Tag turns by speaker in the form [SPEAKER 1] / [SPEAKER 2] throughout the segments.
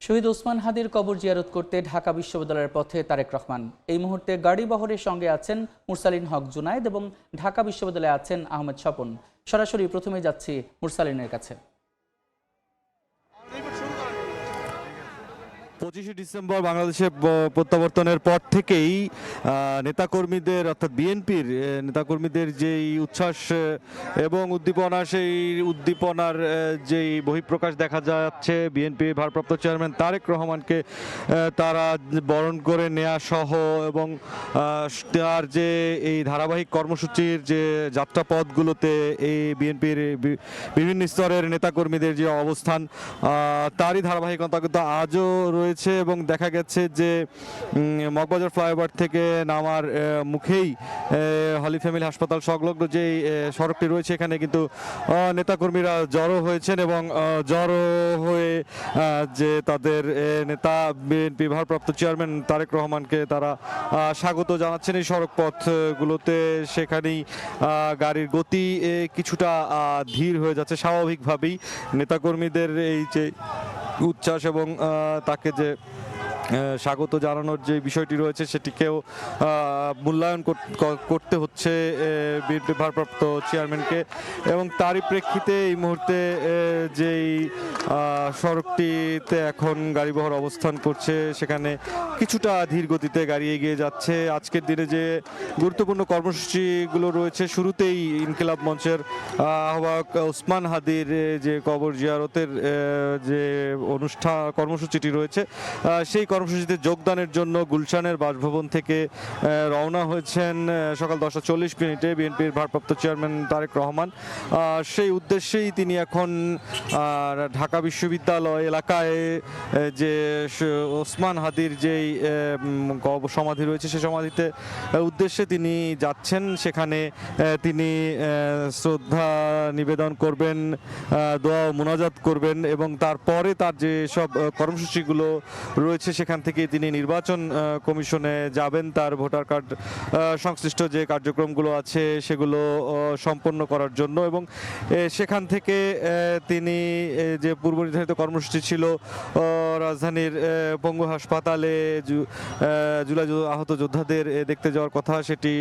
[SPEAKER 1] শহীদ ওসমান হাদির কবর জিয়ারত করতে ঢাকা বিশ্ববিদ্যালয়ের পথে তারেক রহমান। এই মুহূর্তে গাড়ি বহরের সঙ্গে আছেন মুরসালিন হক জুনায়েদ এবং ঢাকা বিশ্ববিদ্যালয়ে আছেন আহমেদ স্বপন। সরাসরি প্রথমে যাচ্ছি মুরসালিনের কাছে।
[SPEAKER 2] 25 ডিসেম্বর বাংলাদেশে প্রত্যাবর্তনের পর থেকেই নেতাকর্মীদের অর্থাৎ বিএনপির নেতাকর্মীদের যেই উচ্ছ্বাস এবং উদ্দীপনা, সেই উদ্দীপনার যেই বহিঃপ্রকাশ দেখা যাচ্ছে বিএনপির ভারপ্রাপ্ত চেয়ারম্যান তারেক রহমানকে তারা বরণ করে নেওয়া সহ এবং তার যে এই ধারাবাহিক কর্মসূচির যে যাত্রাপথগুলোতে এই বিএনপির বিভিন্ন স্তরের নেতাকর্মীদের যে অবস্থান, তারই ধারাবাহিকতা কিন্তু আজও রয়েছে। এবং দেখা গেছে যে মগবাজার ফ্লাইওভার থেকে নামার মুখেই হলি ফ্যামিলি হাসপাতাল সংলগ্ন যে সড়কটি রয়েছে, এখানে কিন্তু নেতাকর্মীরা জড়ো হয়েছেন এবং জড়ো হয়ে যে তাদের নেতা বিএনপি ভারপ্রাপ্ত চেয়ারম্যান তারেক রহমানকে তারা স্বাগত জানাচ্ছেন এই সড়ক পথগুলোতে। সেখানেই গাড়ির গতি কিছুটা ধীর হয়ে যাচ্ছে স্বাভাবিকভাবেই। নেতাকর্মীদের এই যে উচ্ছ্বাস এবং তাকে যে স্বাগত জানানোর যে বিষয়টি রয়েছে সেটিকেও মূল্যায়ন করতে হচ্ছে বিএনপি ভারপ্রাপ্ত চেয়ারম্যানকে। এবং তারই প্রেক্ষিতে এই মুহূর্তে যেই সড়কটিতে এখন গাড়িবহর অবস্থান করছে সেখানে কিছুটা ধীর গতিতে গাড়ি এগিয়ে যাচ্ছে। আজকের দিনে যে গুরুত্বপূর্ণ কর্মসূচিগুলো রয়েছে, শুরুতেই ইনকিলাব মঞ্চের আহ্বায়ক ওসমান হাদির যে কবর জিয়ারতের যে কর্মসূচিটি রয়েছে, সেই কর্মসূচিতে যোগদানের জন্য গুলশানের বাসভবন থেকে রওনা হয়েছেন সকাল 10:40 বিএনপির ভারপ্রাপ্ত চেয়ারম্যান তারেক রহমান। সেই উদ্দেশ্যেই তিনি এখন ঢাকা বিশ্ববিদ্যালয় এলাকায় যে ওসমান হাদির যেই সমাধি রয়েছে সেই সমাধিতে উদ্দেশ্যে তিনি যাচ্ছেন। সেখানে তিনি শ্রদ্ধা নিবেদন করবেন, দোয়া ও মুনাজাত করবেন এবং তারপরে তার যে সব কর্মসূচিগুলো রয়েছে সেখান থেকে তিনি নির্বাচন কমিশনে যাবেন। তার ভোটার কার্ড সংশ্লিষ্ট যে কার্যক্রমগুলো আছে সেগুলো সম্পন্ন করার জন্য এবং সেখান থেকে তিনি যে পূর্ব নির্ধারিত কর্মসূচি ছিল রাজধানীর পঙ্গু হাসপাতালে জুলাই আহত যোদ্ধাদের দেখতে যাওয়ার কথা, সেটি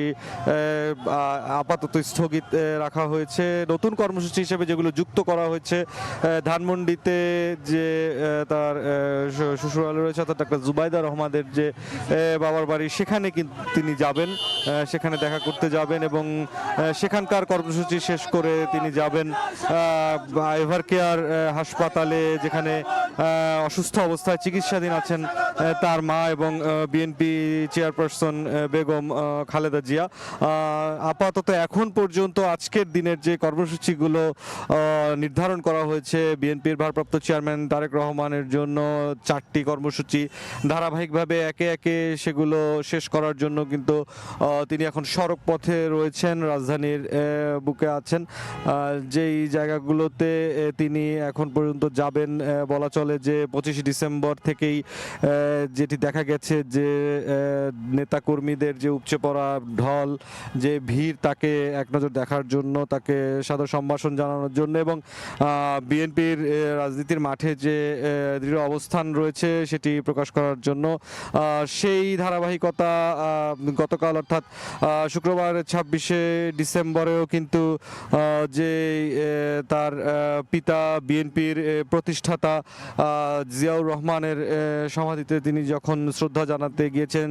[SPEAKER 2] আপাতত স্থগিত রাখা হয়েছে। নতুন কর্মসূচি হিসেবে যেগুলো যুক্ত করা হয়েছে, ধানমন্ডিতে যে তার শ্বশুরালয় রয়েছে অর্থাৎ ডাক্তার জুবাইদা রহমানের যে বাবার বাড়ি, সেখানে কিন্তু তিনি যাবেন, সেখানে দেখা করতে যাবেন এবং সেখানকার কর্মসূচি শেষ করে তিনি যাবেন এভার কেয়ার হাসপাতালে, যেখানে অসুস্থ অবস্থায় চিকিৎসাধীন আছেন তার মা এবং বিএনপি চেয়ারপারসন বেগম খালেদা জিয়া। আপাতত এখন পর্যন্ত আজকের দিনের যে কর্মসূচিগুলো নির্ধারণ করা হয়েছে বিএনপির ভারপ্রাপ্ত চেয়ারম্যান তারেক রহমানের জন্য, 4টি কর্মসূচি ধারাবাহিকভাবে একে একে সেগুলো শেষ করার জন্য কিন্তু তিনি এখন সড়ক পথে রয়েছেন, রাজধানীর বুকে আছেন। যেই জায়গাগুলোতে তিনি এখন পর্যন্ত যাবেন, বলা চলে যে 25 ডিসেম্বর থেকেই যেটি দেখা গেছে যে নেতাকর্মীদের যে উপচে পড়া ঢল, যে ভিড়, তাকে এক নজর দেখার জন্য, তাকে সাদর সম্ভাষণ জানানোর জন্য এবং বিএনপির রাজনীতির মাঠে যে দৃঢ় অবস্থান রয়েছে সেটি প্রকাশ করার জন্য সেই ধারাবাহিকতা গতকাল অর্থাৎ শুক্রবার 26 ডিসেম্বরেও কিন্তু যে তার পিতা বিএনপির প্রতিষ্ঠাতা জিয়াউর রহমানের সমাধিতে তিনি যখন শ্রদ্ধা জানাতে গিয়েছেন,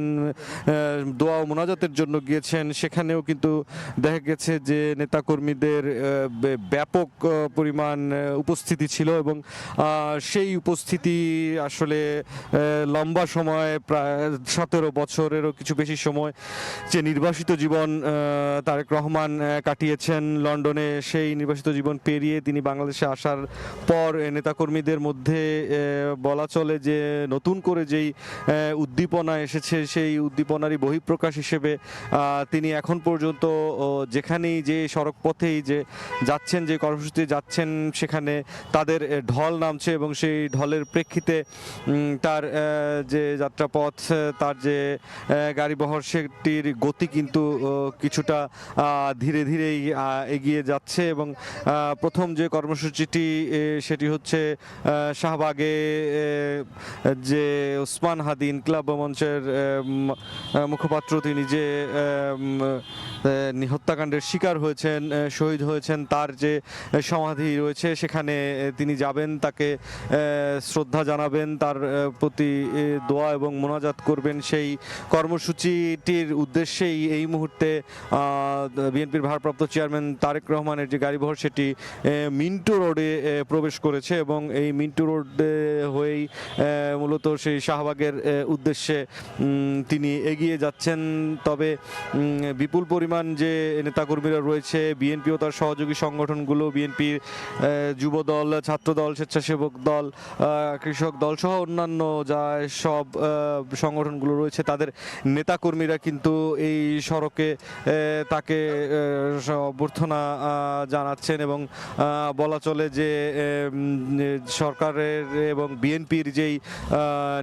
[SPEAKER 2] দোয়া ও মোনাজাতের জন্য গিয়েছেন, সেখানেও কিন্তু দেখা গেছে যে নেতাকর্মীদের ব্যাপক পরিমাণ উপস্থিতি ছিল এবং সেই উপস্থিতি আসলে লম্বা সময়, প্রায় 17 বছরেরও কিছু বেশি সময় যে নির্বাসিত জীবন তারেক রহমান কাটিয়েছেন লন্ডনে, সেই নির্বাসিত জীবন পেরিয়ে তিনি বাংলাদেশে আসার পর নেতাকর্মীদের মধ্যে বলা চলে যে নতুন করে যেই উদ্দীপনা এসেছে সেই উদ্দীপনারই বহিঃপ্রকাশ হিসেবে তিনি এখন পর্যন্ত যেখানেই যে সড়ক পথেই যে যাচ্ছেন, যে কর্মসূচিতে যাচ্ছেন, সেখানে তাদের ঢল নামছে এবং সেই ঢলের প্রেক্ষিতে তার যে যাত্রাপথ, তার যে গাড়িবহর সেটির গতি কিন্তু কিছুটা ধীরে ধীরেই এগিয়ে যাচ্ছে এবং প্রথম যে কর্মসূচিটি সেটি হচ্ছে শাহবাগে যে ওসমান হাদি ইনকিলাব মঞ্চের মুখপাত্র, তিনি যে হত্যাকাণ্ডের শিকার হয়েছেন, শহীদ হয়েছেন, তার যে সমাধি রয়েছে সেখানে তিনি যাবেন, তাকে শ্রদ্ধা জানাবেন, তার প্রতি দোয়া এবং মোনাজাত করবেন। সেই কর্মসূচিটির উদ্দেশ্যেই এই মুহূর্তে বিএনপির ভারপ্রাপ্ত চেয়ারম্যান তারেক রহমানের যে গাড়িবহর সেটি মিন্টু রোডে প্রবেশ করেছে এবং এই মিন্টু রোডে হয়েই মূলত সেই শাহবাগের উদ্দেশ্যে তিনি এগিয়ে যাচ্ছেন। তবে বিপুল পরিমাণ যে নেতাকর্মীরা রয়েছে, বিএনপি ও তার সহযোগী সংগঠনগুলো, বিএনপির যুবদল, ছাত্রদল, স্বেচ্ছাসেবক দল, কৃষক দল সহ অন্যান্য যা সব সংগঠনগুলো রয়েছে, তাদের নেতাকর্মীরা কিন্তু এই সড়কে তাকে অভ্যর্থনা জানাচ্ছেন এবং বলা চলে যে সরকারের এবং বিএনপির যেই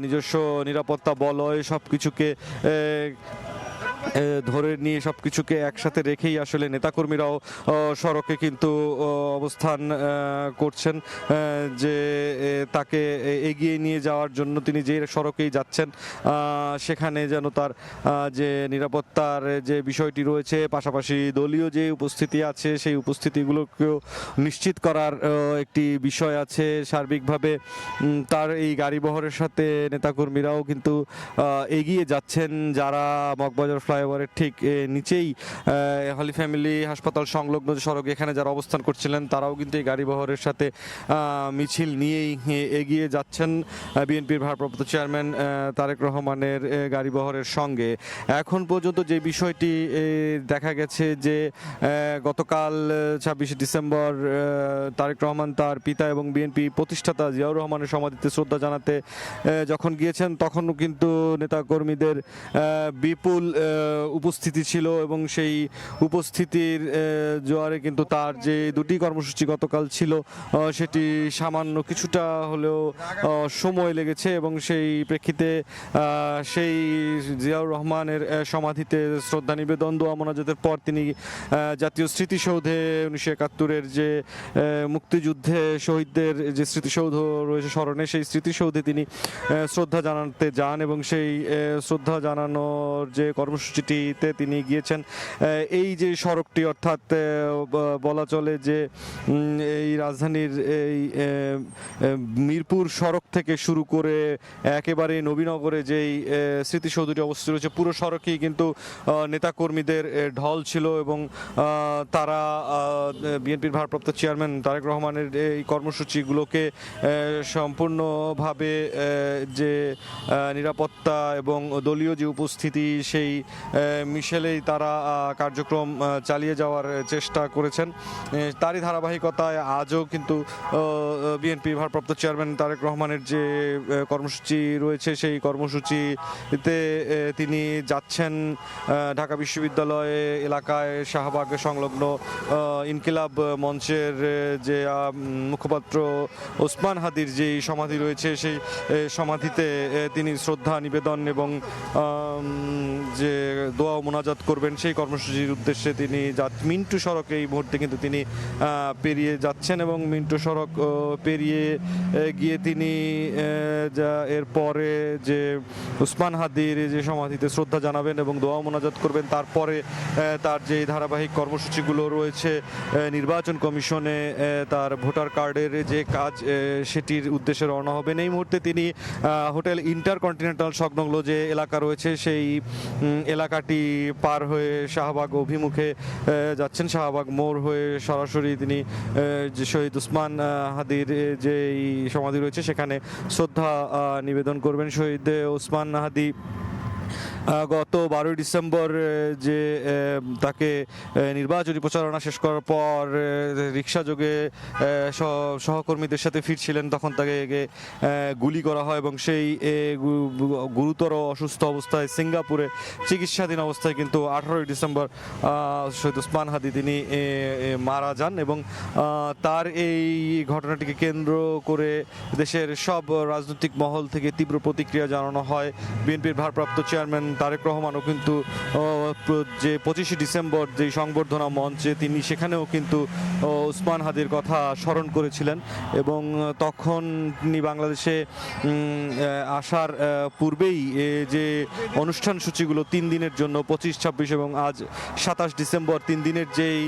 [SPEAKER 2] নিজস্ব নিরাপত্তা বলয় সব কিছুকে ধরে নিয়ে সব কিছুকে একসাথে রেখেই আসলে নেতাকর্মীরাও সড়কে কিন্তু অবস্থান করছেন, যে তাকে এগিয়ে নিয়ে যাওয়ার জন্য তিনি যে সড়কেই যাচ্ছেন সেখানে যেন তার যে নিরাপত্তার যে বিষয়টি রয়েছে, পাশাপাশি দলীয় যে উপস্থিতি আছে সেই উপস্থিতিগুলোকেও নিশ্চিত করার একটি বিষয় আছে। সার্বিকভাবে তার এই গাড়িবহরের সাথে নেতাকর্মীরাও কিন্তু এগিয়ে যাচ্ছেন। যারা মগবাজার ফ্লাইওভারের ঠিক নিচেই হলি ফ্যামিলি হাসপাতাল সংলগ্ন যে সড়ক, এখানে যারা অবস্থান করছিলেন তারাও কিন্তু এই গাড়িবহরের সাথে মিছিল নিয়েই এগিয়ে যাচ্ছেন বিএনপির ভারপ্রাপ্ত চেয়ারম্যান তারেক রহমানের গাড়িবহরের সঙ্গে। এখন পর্যন্ত যে বিষয়টি দেখা গেছে যে গতকাল 26 ডিসেম্বর তারেক রহমান তার পিতা এবং বিএনপি প্রতিষ্ঠাতা জিয়াউর রহমানের সমাধিতে শ্রদ্ধা জানাতে যখন গিয়েছেন তখনও কিন্তু নেতাকর্মীদের বিপুল উপস্থিতি ছিল এবং সেই উপস্থিতির জোয়ারে কিন্তু তার যে দুটি কর্মসূচি গতকাল ছিল সেটি সামান্য কিছুটা হলেও সময় লেগেছে এবং সেই প্রেক্ষিতে সেই জিয়াউর রহমানের সমাধিতে শ্রদ্ধা নিবেদন, দোয়া মোনাজাতের পর তিনি জাতীয় স্মৃতিসৌধে 1971-এর যে মুক্তিযুদ্ধে শহীদদের যে স্মৃতিসৌধ রয়েছে স্মরণে, সেই স্মৃতিসৌধে তিনি শ্রদ্ধা জানাতে যান এবং সেই শ্রদ্ধা জানানোর যে কর্মসূচিটিতে তিনি গিয়েছেন। এই যে সড়কটি, অর্থাৎ বলা চলে যে এই রাজধানীর এই মিরপুর সড়ক থেকে শুরু করে একেবারে নবীনগরে যেই স্মৃতিসৌধটি অবস্থিত রয়েছে, পুরো সড়কেই কিন্তু নেতাকর্মীদের ঢল ছিল এবং তারা বিএনপির ভারপ্রাপ্ত চেয়ারম্যান তারেক রহমানের এই কর্মসূচিগুলোকে সম্পূর্ণভাবে যে নিরাপত্তা এবং দলীয় যে উপস্থিতি সেই মিশেলেই তারা কার্যক্রম চালিয়ে যাওয়ার চেষ্টা করেছেন। তারই ধারাবাহিকতায় আজও কিন্তু বিএনপি ভারপ্রাপ্ত চেয়ারম্যান তারেক রহমানের যে কর্মসূচি রয়েছে সেই কর্মসূচিতে তিনি যাচ্ছেন ঢাকা বিশ্ববিদ্যালয় এলাকায় শাহবাগ সংলগ্ন ইনকিলাব মঞ্চের যে মুখপাত্র ওসমান হাদির যে সমাধি রয়েছে সেই সমাধিতে তিনি শ্রদ্ধা নিবেদন এবং যে দোয়া মোনাজাত করবেন সেই কর্মসূচির উদ্দেশ্যে তিনি মিন্টু সড়কে এই মুহূর্তে কিন্তু তিনি পেরিয়ে যাচ্ছেন এবং মিন্টু সড়ক পেরিয়ে গিয়ে তিনি এরপরে যে ওসমান হাদির যে সমাধিতে শ্রদ্ধা জানাবেন এবং দোয়া মোনাজাত করবেন। তারপরে তার যে ধারাবাহিক কর্মসূচিগুলো রয়েছে, নির্বাচন কমিশনে তার ভোটার কার্ডের যে কাজ সেটির উদ্দেশ্যে রওনা হবেন। এই মুহূর্তে তিনি হোটেল ইন্টারকন্টিনেন্টাল সংলগ্ন যে এলাকা রয়েছে সেই এলাকাটি পার হয়ে শাহবাগ অভিমুখে যাচ্ছেন। শাহবাগ মোড় হয়ে সরাসরি তিনি যে শহীদ ওসমান হাদির যে সমাধি রয়েছে সেখানে শ্রদ্ধা নিবেদন করবেন। শহীদ ওসমান হাদি গত 12 ডিসেম্বর যে তাকে নির্বাচনী প্রচারণা শেষ করার পর রিক্সা যোগে সহকর্মীদের সাথে ফিরছিলেন, তখন তাকে গুলি করা হয় এবং সেই গুরুতর অসুস্থ অবস্থায় সিঙ্গাপুরে চিকিৎসাধীন অবস্থায় কিন্তু 18 ডিসেম্বর শহীদ ওসমান হাদি তিনি মারা যান। এবং তার এই ঘটনাটিকে কেন্দ্র করে দেশের সব রাজনৈতিক মহল থেকে তীব্র প্রতিক্রিয়া জানানো হয়। বিএনপির ভারপ্রাপ্ত চেয়ারম্যান তারেক রহমানও কিন্তু যে 25 ডিসেম্বর যে সংবর্ধনা মঞ্চে তিনি সেখানেও কিন্তু ওসমান হাদির কথা স্মরণ করেছিলেন। এবং তখন তিনি বাংলাদেশে আসার পূর্বেই যে অনুষ্ঠান সূচিগুলো 3 দিনের জন্য 25, 26 এবং আজ 27 ডিসেম্বর 3 দিনের যেই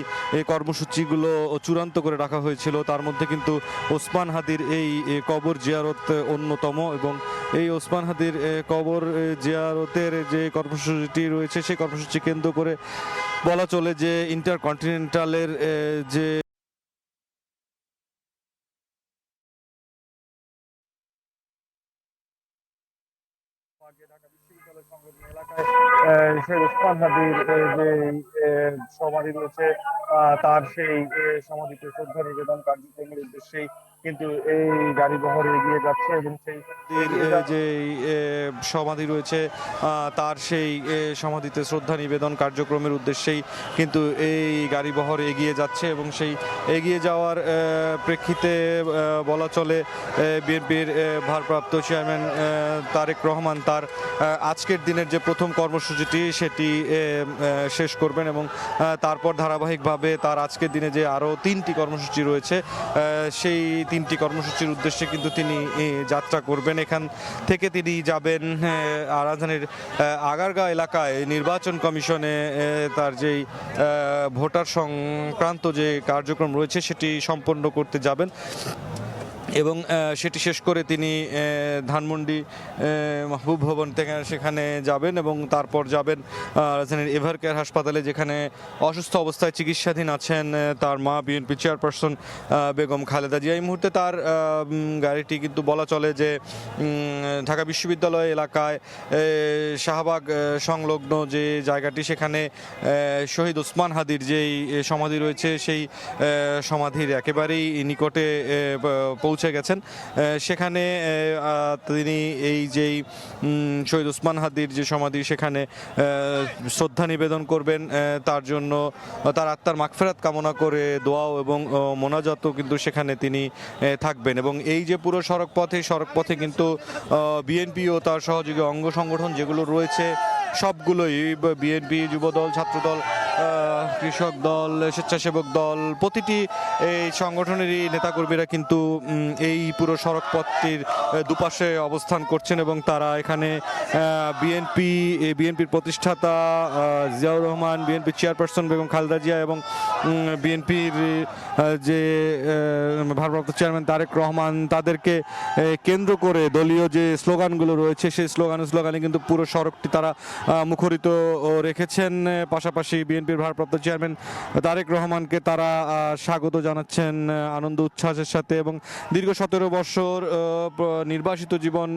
[SPEAKER 2] কর্মসূচিগুলো চূড়ান্ত করে রাখা হয়েছিল, তার মধ্যে কিন্তু ওসমান হাদির এই কবর জিয়ারত অন্যতম। এবং এই ওসমান হাদির কবর জিয়ারতের যে কর্মসূচিটি রয়েছে সেই কর্মসূচি কেন্দ্র করে বলা চলে যে ইন্টারকন্টিনেন্টালের যে ঢাকা বিশ্ববিদ্যালয় সংলগ্ন এলাকায় সেই ওসমান হাদির যে সমাধি রয়েছে, তার সেই সমাধিতে শ্রদ্ধা নিবেদন কার্যক্রমের উদ্দেশ্যেই কিন্তু এই গাড়ি বহর এগিয়ে যাচ্ছে। এবং সেই যে সমাধি রয়েছে তার সেই সমাধিতে শ্রদ্ধা নিবেদন কার্যক্রমের উদ্দেশ্যেই কিন্তু এই গাড়ি বহর এগিয়ে যাচ্ছে। এবং সেই এগিয়ে যাওয়ার প্রেক্ষিতে বলা চলে বিএনপির ভারপ্রাপ্ত চেয়ারম্যান তারেক রহমান তার আজকের দিনের যে প্রথম কর্মসূচিটি সেটি শেষ করবেন। এবং তারপর ধারাবাহিকভাবে তার আজকের দিনে যে আরও 3টি কর্মসূচি রয়েছে সেই 3টি কর্মসূচির উদ্দেশ্যে কিন্তু তিনি যাত্রা করবেন। এখান থেকে তিনি যাবেন রাজধানীর আগারগাঁও এলাকায় নির্বাচন কমিশনে তার যেই ভোটার সংক্রান্ত যে কার্যক্রম রয়েছে সেটি সম্পন্ন করতে যাবেন। এবং সেটি শেষ করে তিনি ধানমন্ডি মাহবুব ভবন থেকে সেখানে যাবেন এবং তারপর যাবেন রাজধানীর এভারকেয়ার হাসপাতালে, যেখানে অসুস্থ অবস্থায় চিকিৎসাধীন আছেন তার মা বিএনপি চেয়ারপারসন বেগম খালেদা জিয়া। এই মুহূর্তে তার গাড়িটি কিন্তু বলা চলে যে ঢাকা বিশ্ববিদ্যালয় এলাকায় শাহবাগ সংলগ্ন যে জায়গাটি, সেখানে শহীদ ওসমান হাদির যেই সমাধি রয়েছে সেই সমাধির একেবারেই নিকটে পৌঁছে গেছেন। সেখানে তিনি এই যেই শহীদ ওসমান হাদির যে সমাধি সেখানে শ্রদ্ধা নিবেদন করবেন, তার জন্য তার আত্মার মাগফিরাত কামনা করে দোয়াও এবং মোনাজাতও কিন্তু সেখানে তিনি থাকবেন। এবং এই যে পুরো সড়কপথে কিন্তু বিএনপি ও তার সহযোগী অঙ্গ সংগঠন যেগুলো রয়েছে সবগুলোই, বিএনপি, যুবদল, ছাত্রদল, কৃষক দল, স্বেচ্ছাসেবক দল, প্রতিটি এই সংগঠনেরই নেতাকর্মীরা কিন্তু এই পুরো সড়কপথটির দুপাশে অবস্থান করছেন। এবং তারা এখানে বিএনপির প্রতিষ্ঠাতা জিয়াউর রহমান, বিএনপির চেয়ারপারসন বেগম খালেদা জিয়া এবং বিএনপির যে ভারপ্রাপ্ত চেয়ারম্যান তারেক রহমান, তাদেরকে কেন্দ্র করে দলীয় যে স্লোগানগুলো রয়েছে সেই স্লোগানে কিন্তু পুরো সড়কটি তারা মুখরিত রেখেছেন। পাশাপাশি বিএনপির ভারপ্রাপ্ত চেয়ারম্যান তারেক রহমানকে তারা স্বাগত জানাচ্ছেন আনন্দ উচ্ছ্বাসের সাথে। এবং দীর্ঘ 17 বছর নির্বাসিত জীবন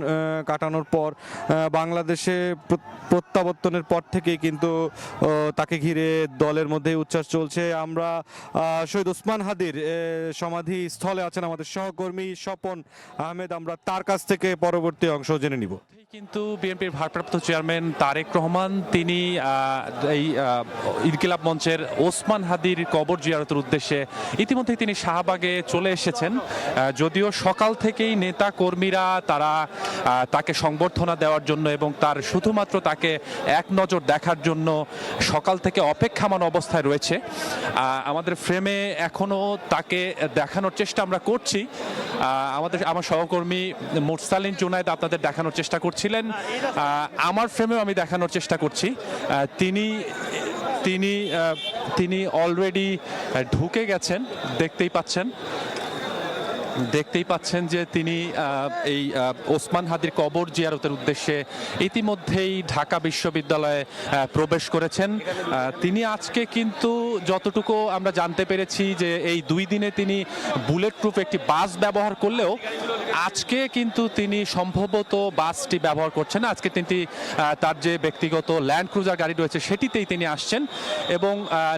[SPEAKER 2] কাটানোর পর বাংলাদেশে প্রত্যাবর্তনের পর থেকেই কিন্তু তাকে ঘিরে দলের মধ্যে উচ্ছ্বাস চলছে। আমরা শহীদ ওসমান হাদির সমাধি স্থলে আছেন আমাদের সহকর্মী স্বপন আহমেদ, আমরা তার কাছ থেকে পরবর্তী অংশ জেনে নিব।
[SPEAKER 3] কিন্তু বিএনপির ভারপ্রাপ্ত চেয়ারম্যান তারেক রহমান তিনি এই ইনকিলাব মঞ্চের ওসমান হাদির কবর জিয়ারতের উদ্দেশ্যে ইতিমধ্যেই তিনি শাহবাগে চলে এসেছেন। যদিও সকাল থেকেই নেতা কর্মীরা তারা তাকে সংবর্ধনা দেওয়ার জন্য এবং তার শুধুমাত্র তাকে এক নজর দেখার জন্য সকাল থেকে অপেক্ষামান অবস্থায় রয়েছে। আমাদের ফ্রেমে এখনো তাকে দেখানোর চেষ্টা আমরা করছি। আমার সহকর্মী মুরসালিন জুনায়েদ আপনাদের দেখানোর চেষ্টা করছিলেন, আমার ফ্রেমেও আমি দেখানোর চেষ্টা করছি। তিনি অলরেডি ঢুকে গেছেন, দেখতেই পাচ্ছেন যে তিনি এই ওসমান হাদির কবর জিয়ারতের উদ্দেশ্যে ইতিমধ্যেই ঢাকা বিশ্ববিদ্যালয়ে প্রবেশ করেছেন। তিনি আজকে কিন্তু যতটুকু আমরা জানতে পেরেছি যে এই 2 দিনে তিনি বুলেট প্রুফ একটি বাস ব্যবহার করলেও আজকে কিন্তু তিনি সম্ভবত বাসটি ব্যবহার করছেন না। আজকে তিনি তার যে ব্যক্তিগত ল্যান্ড ক্রুজার গাড়ি রয়েছে সেটিতেই তিনি আসছেন এবং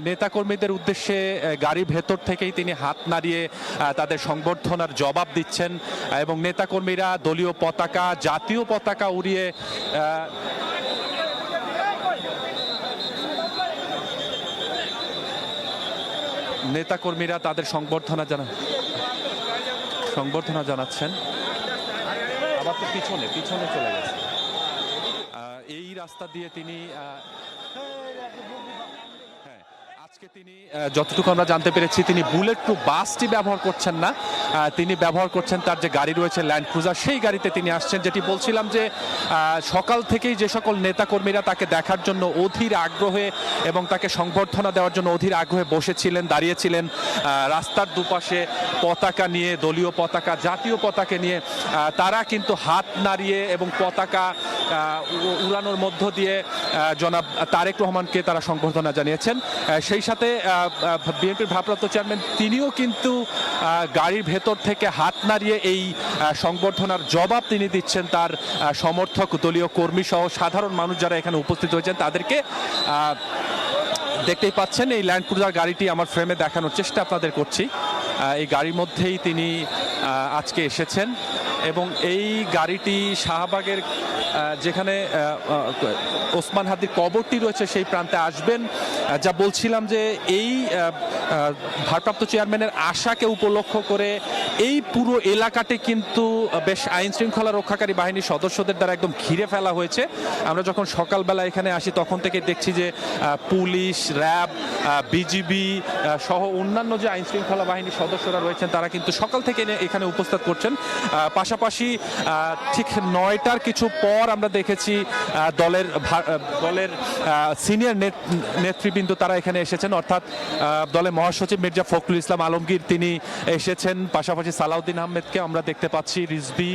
[SPEAKER 3] নেতাকর্মীদের উদ্দেশ্যে গাড়ির ভেতর থেকেই তিনি হাত নাড়িয়ে তাদের সংবর্ধনার জবাব দিচ্ছেন এবং নেতাকর্মীরা দলীয় পতাকা, জাতীয় পতাকা উড়িয়ে নেতাকর্মীরা তাদের সংবর্ধনা জানাচ্ছেন। আবার তো পিছনে চলে গেছে। এই রাস্তা দিয়ে তিনি আজকে তিনি যতটুকু আমরা জানতে পেরেছি তিনি বুলেট প্রুফ বাসটি ব্যবহার করছেন না, তিনি ব্যবহার করছেন তার যে গাড়ি রয়েছে ল্যান্ড ক্রুজার, সেই গাড়িতে তিনি আসছেন। যেটি বলছিলাম যে সকাল থেকেই যে সকল নেতাকর্মীরা তাকে দেখার জন্য অধীর আগ্রহে এবং তাকে সংবর্ধনা দেওয়ার জন্য অধীর আগ্রহে বসেছিলেন, দাঁড়িয়েছিলেন রাস্তার দুপাশে পতাকা নিয়ে, দলীয় পতাকা, জাতীয় পতাকা নিয়ে, তারা কিন্তু হাত নাড়িয়ে এবং পতাকা উড়ানোর মধ্য দিয়ে জনাব তারেক রহমানকে তারা সংবর্ধনা জানিয়েছেন। সেই সাথে বিএনপির ভারপ্রাপ্ত চেয়ারম্যান তিনিও কিন্তু গাড়ির ভেতর থেকে হাত নাড়িয়ে এই সংবর্ধনার জবাব তিনি দিচ্ছেন তার সমর্থক, দলীয় কর্মী সহ সাধারণ মানুষ যারা এখানে উপস্থিত হয়েছেন তাদেরকে। দেখতেই পাচ্ছেন এই ল্যান্ড ক্রুজার গাড়িটি আমার ফ্রেমে দেখানোর চেষ্টা আপনাদের করছি। এই গাড়ির মধ্যেই তিনি আজকে এসেছেন এবং এই গাড়িটি শাহবাগের যেখানে ওসমান হাদির কবরটি রয়েছে সেই প্রান্তে আসবেন। যা বলছিলাম যে এই ভারপ্রাপ্ত চেয়ারম্যানের আশাকে উপলক্ষ করে এই পুরো এলাকাটি কিন্তু বেশ আইন শৃঙ্খলা রক্ষাকারী বাহিনীর সদস্যদের দ্বারা একদম ঘিরে ফেলা হয়েছে। আমরা যখন সকালবেলা এখানে আসি তখন থেকে দেখছি যে পুলিশ, র্যাব, বিজিবি সহ অন্যান্য যে আইন শৃঙ্খলা বাহিনীর সদস্যরা রয়েছেন তারা কিন্তু সকাল থেকে এখানে উপস্থিত করছেন। পাশাপাশি ঠিক 9টার কিছু পর আমরা দেখেছি দলের সিনিয়র নেতৃবৃন্দ তারা এখানে এসেছেন, অর্থাৎ দলের মহাসচিব মির্জা ফখরুল ইসলাম আলমগীর তিনি এসেছেন। পাশাপাশি সালাউদ্দিন আহমেদকে আমরা দেখতে পাচ্ছি, রিজভী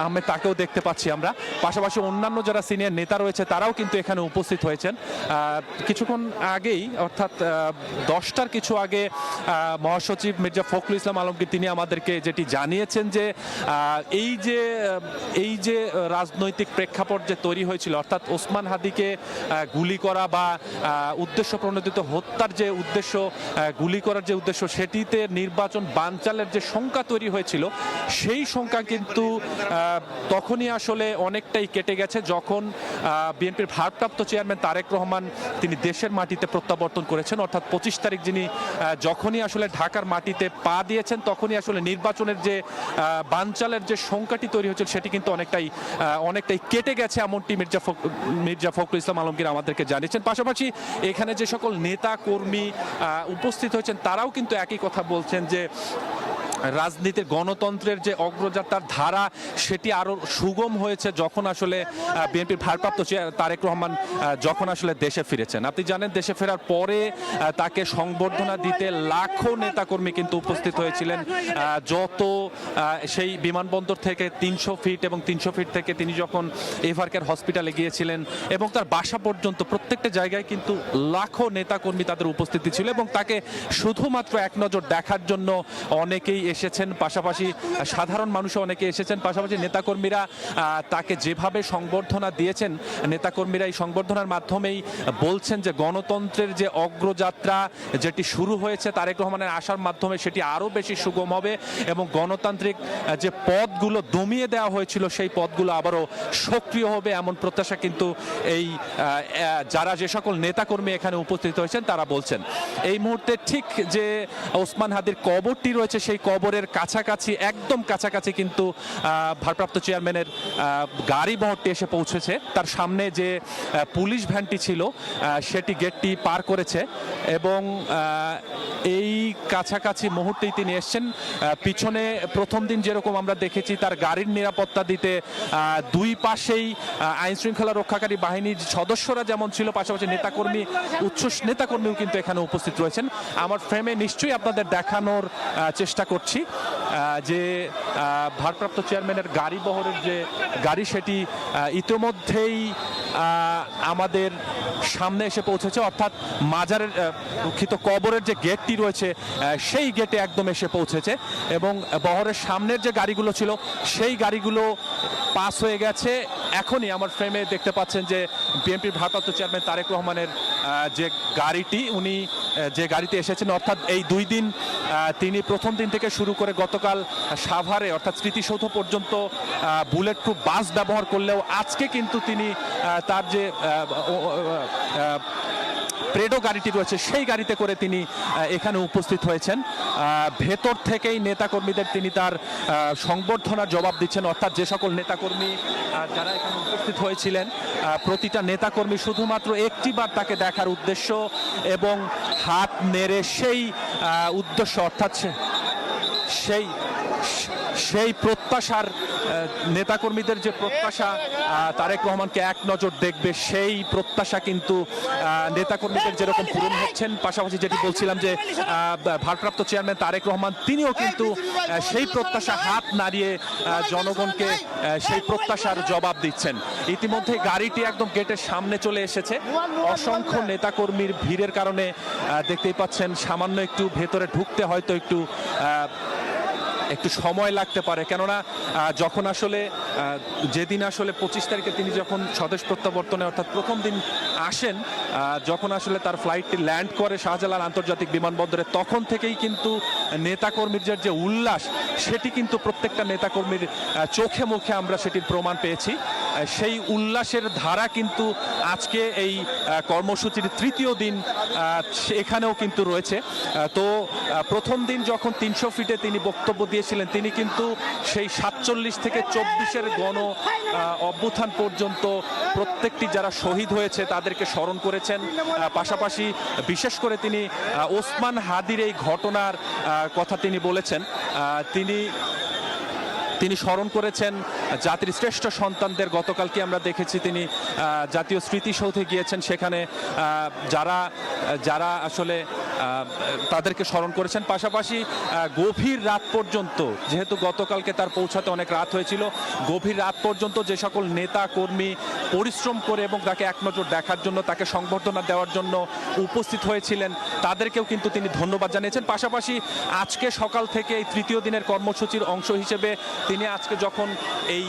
[SPEAKER 3] আহমেদ তাকেও দেখতে পাচ্ছি আমরা। পাশাপাশি অন্যান্য যারা সিনিয়র নেতা রয়েছে তারাও কিন্তু এখানে উপস্থিত হয়েছেন। কিছুক্ষণ আগেই অর্থাৎ 10টার কিছু আগে মহাসচিব মির্জা ফখরুল ইসলাম আলমগীর তিনি আমাদেরকে যেটি জানিয়েছেন যে এই যে রাজনৈতিক প্রেক্ষাপট যে তৈরি হয়েছিল, অর্থাৎ ওসমান হাদিকে গুলি করা বা উদ্দেশ্য প্রণোদিত হত্যার যে উদ্দেশ্য, গুলি করার যে উদ্দেশ্য, সেটিতে নির্বাচন বানচালের যে শঙ্কা তৈরি হয়েছিল সেই শঙ্কা কিন্তু তখনই আসলে অনেকটাই কেটে গেছে যখন বিএনপির ভারপ্রাপ্ত চেয়ারম্যান তারেক রহমান তিনি দেশের মাটিতে প্রত্যাবর্তন করেছেন। অর্থাৎ 25 তারিখ যিনি যখনই আসলে ঢাকার মাটিতে পা দিয়েছেন তখনই আসলে নির্বাচনের যে বানচালের যে শঙ্কাটি তৈরি হয়েছিল সেটি কিন্তু অনেকটাই কেটে গেছে, এমনটি মির্জা ফখরুল ইসলাম আলমগীর আমাদেরকে জানিয়েছেন। পাশাপাশি এখানে যে সকল নেতা কর্মী উপস্থিত হয়েছেন তারাও কিন্তু একই কথা বলছেন যে রাজনীতির গণতন্ত্রের যে অগ্রযাত্রার ধারা সেটি আরো সুগম হয়েছে যখন আসলে বিএনপির ভারপ্রাপ্ত তারেক রহমান যখন আসলে দেশে ফিরেছেন। আপনি জানেন দেশে ফেরার পরে তাকে সংবর্ধনা দিতে লাখো নেতাকর্মী কিন্তু উপস্থিত হয়েছিলেন। যত সেই বিমানবন্দর থেকে 300 ফিট এবং 300 ফিট থেকে তিনি যখন এভারকেয়ার হসপিটালে গিয়েছিলেন এবং তার বাসা পর্যন্ত প্রত্যেকটা জায়গায় কিন্তু লাখো নেতাকর্মী তাদের উপস্থিতি ছিল এবং তাকে শুধুমাত্র এক নজর দেখার জন্য অনেকেই এসেছেন। পাশাপাশি সাধারণ মানুষও অনেকে এসেছেন। পাশাপাশি নেতাকর্মীরা তাকে যেভাবে সংবর্ধনা দিয়েছেন, নেতাকর্মীরা এই সংবর্ধনার মাধ্যমেই বলছেন যে গণতন্ত্রের যে অগ্রযাত্রা যেটি শুরু হয়েছে তারেক রহমানের আসার মাধ্যমে সেটি আরও বেশি সুগম হবে এবং গণতান্ত্রিক যে পথগুলো দমিয়ে দেওয়া হয়েছিল সেই পথগুলো আবারও সক্রিয় হবে, এমন প্রত্যাশা কিন্তু এই যারা যে সকল নেতাকর্মী এখানে উপস্থিত হয়েছেন তারা বলছেন। এই মুহূর্তে ঠিক যে ওসমান হাদির কবরটি রয়েছে সেই কবরের কাছাকাছি, একদম কাছাকাছি কিন্তু ভারপ্রাপ্ত চেয়ারম্যানের গাড়ি বহরটি এসে পৌঁছেছে। তার সামনে যে পুলিশ ভ্যানটি ছিল সেটি গেটটি পার করেছে এবং এই কাছাকাছি মুহূর্তেই তিনি এসছেন। পিছনে প্রথম দিন যেরকম আমরা দেখেছি তার গাড়ির নিরাপত্তা দিতে দুই পাশেই আইন শৃঙ্খলা রক্ষাকারী বাহিনীর সদস্যরা যেমন ছিল, পাশাপাশি নেতাকর্মী, উচ্ছ্বাস নেতাকর্মীও কিন্তু এখানে উপস্থিত রয়েছেন। আমার ফ্রেমে নিশ্চয়ই আপনাদের দেখানোর চেষ্টা করছি যে ভারপ্রাপ্ত চেয়ারম্যানের গাড়ি বহরের যে গাড়ি সেটি ইতিমধ্যেই আমাদের সামনে এসে পৌঁছেছে, অর্থাৎ মাজারের দুঃখিত কবরের যে গেটটি রয়েছে সেই গেটে একদম এসে পৌঁছেছে এবং বহরের সামনের যে গাড়িগুলো ছিল সেই গাড়িগুলো পাস হয়ে গেছে। এখনই আমার ফ্রেমে দেখতে পাচ্ছেন যে বিএনপির ভারপ্রাপ্ত চেয়ারম্যান তারেক রহমানের যে গাড়িটি, উনি যে গাড়িতে এসেছেন, অর্থাৎ এই 2 দিন তিনি প্রথম দিন থেকে শুরু করে গতকাল সাভারে অর্থাৎ স্মৃতিসৌধ পর্যন্ত বুলেট প্রুফ বাস ব্যবহার করলেও আজকে কিন্তু তিনি তার যে প্রেডো গাড়িটি রয়েছে সেই গাড়িতে করে তিনি এখানে উপস্থিত হয়েছেন। ভেতর থেকেই নেতাকর্মীদের তিনি তার সংবর্ধনার জবাব দিচ্ছেন, অর্থাৎ যে সকল নেতাকর্মী যারা এখানে উপস্থিত হয়েছিলেন প্রতিটা নেতাকর্মী শুধুমাত্র একটিবার তাকে দেখার উদ্দেশ্য এবং হাত নেড়ে সেই উদ্দেশ্য, অর্থাৎ সেই প্রত্যাশার নেতাকর্মীদের যে প্রত্যাশা তারেক রহমানকে এক নজর দেখবে, সেই প্রত্যাশা কিন্তু নেতাকর্মীদের যেরকম পূরণ হচ্ছেন, পাশাপাশি যেটি বলছিলাম যে ভারপ্রাপ্ত চেয়ারম্যান তারেক রহমান তিনিও কিন্তু সেই প্রত্যাশা হাত নাড়িয়ে জনগণকে সেই প্রত্যাশার জবাব দিচ্ছেন। ইতিমধ্যে গাড়িটি একদম গেটের সামনে চলে এসেছে। অসংখ্য নেতাকর্মীর ভিড়ের কারণে দেখতেই পাচ্ছেন সামান্য একটু ভেতরে ঢুকতে হয়তো একটু সময় লাগতে পারে, কেননা যখন আসলে যেদিন আসলে 25 তারিখে তিনি যখন স্বদেশ প্রত্যাবর্তনে অর্থাৎ প্রথম দিন আসেন, যখন আসলে তার ফ্লাইটটি ল্যান্ড করে শাহজালাল আন্তর্জাতিক বিমানবন্দরে, তখন থেকেই কিন্তু নেতাকর্মীদের যে উল্লাস সেটি কিন্তু প্রত্যেকটা নেতাকর্মীর চোখে মুখে আমরা সেটির প্রমাণ পেয়েছি। সেই উল্লাসের ধারা কিন্তু আজকে এই কর্মসূচির তৃতীয় দিন এখানেও কিন্তু রয়েছে। তো প্রথম দিন যখন 300 ফিটে তিনি বক্তব্য দিয়েছিলেন, তিনি কিন্তু সেই 47 থেকে 24-এর গণ অভ্যুত্থান পর্যন্ত প্রত্যেকটি যারা শহীদ হয়েছে তাদেরকে স্মরণ করেছেন। পাশাপাশি বিশেষ করে তিনি ওসমান হাদির এই ঘটনার কথা তিনি বলেছেন। তিনি স্মরণ করেছেন জাতির শ্রেষ্ঠ সন্তানদের। গতকালকে আমরা দেখেছি তিনি জাতীয় স্মৃতিসৌধে গিয়েছেন, সেখানে যারা আসলে তাদেরকে স্মরণ করেছেন। পাশাপাশি গভীর রাত পর্যন্ত, যেহেতু গতকালকে তার পৌঁছাতে অনেক রাত হয়েছিল, গভীর রাত পর্যন্ত যে সকল নেতা কর্মী পরিশ্রম করে এবং তাকে এক নজর দেখার জন্য, তাকে সংবর্ধনা দেওয়ার জন্য উপস্থিত হয়েছিলেন, তাদেরকেও কিন্তু তিনি ধন্যবাদ জানিয়েছেন। পাশাপাশি আজকে সকাল থেকে এই তৃতীয় দিনের কর্মসূচির অংশ হিসেবে তিনি আজকে যখন এই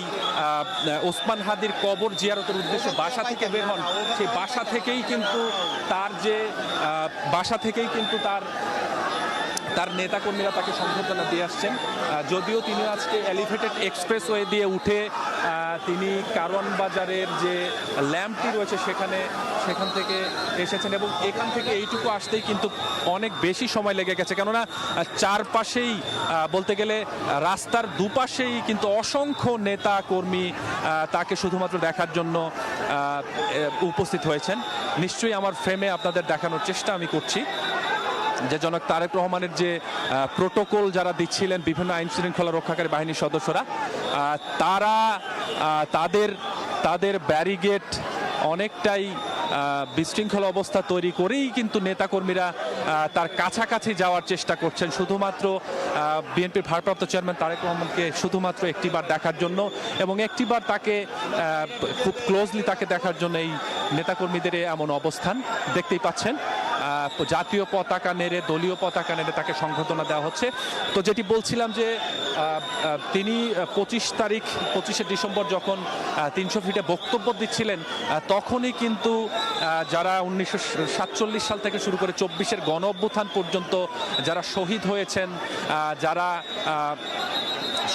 [SPEAKER 3] ওসমান হাদির কবর জিয়ারতের উদ্দেশ্যে বাসা থেকে বের হন, সেই বাসা থেকেই কিন্তু তার নেতাকর্মীরা তাকে সংবর্ধনা দিয়ে আসছেন। যদিও তিনি আজকে এলিভেটেড এক্সপ্রেসওয়ে দিয়ে উঠে তিনি কারওয়ান বাজারের যে ল্যাম্পটি রয়েছে সেখান থেকে এসেছেন এবং এখান থেকে এইটুকু আসতেই কিন্তু অনেক বেশি সময় লেগে গেছে, কেননা চারপাশেই বলতে গেলে রাস্তার দুপাশেই কিন্তু অসংখ্য নেতা কর্মী তাকে শুধুমাত্র দেখার জন্য উপস্থিত হয়েছেন। নিশ্চয়ই আমার ফ্রেমে আপনাদের দেখানোর চেষ্টা আমি করছি যে জনক তারেক রহমানের যে প্রোটোকল যারা দিচ্ছিলেন বিভিন্ন আইন শৃঙ্খলা রক্ষাকারী বাহিনীর সদস্যরা, তারা তাদের ব্যারিগেড অনেকটাই বিশৃঙ্খল অবস্থা তৈরি করেই কিন্তু নেতাকর্মীরা তার কাছাকাছি যাওয়ার চেষ্টা করছেন, শুধুমাত্র বিএনপির ভারপ্রাপ্ত চেয়ারম্যান তারেক রহমানকে শুধুমাত্র একটিবার দেখার জন্য এবং একটিবার তাকে খুব ক্লোজলি তাকে দেখার জন্য এই নেতাকর্মীদের এমন অবস্থান দেখতেই পাচ্ছেন। জাতীয় পতাকা নেড়ে, দলীয় পতাকা নেড়ে তাকে সংবর্ধনা দেওয়া হচ্ছে। তো যেটি বলছিলাম যে তিনি 25শে ডিসেম্বর যখন 300 ফিটে বক্তব্য দিচ্ছিলেন, তখনই কিন্তু যারা 1947 সাল থেকে শুরু করে 24-এর গণ অভ্যুত্থান পর্যন্ত যারা শহীদ হয়েছেন, যারা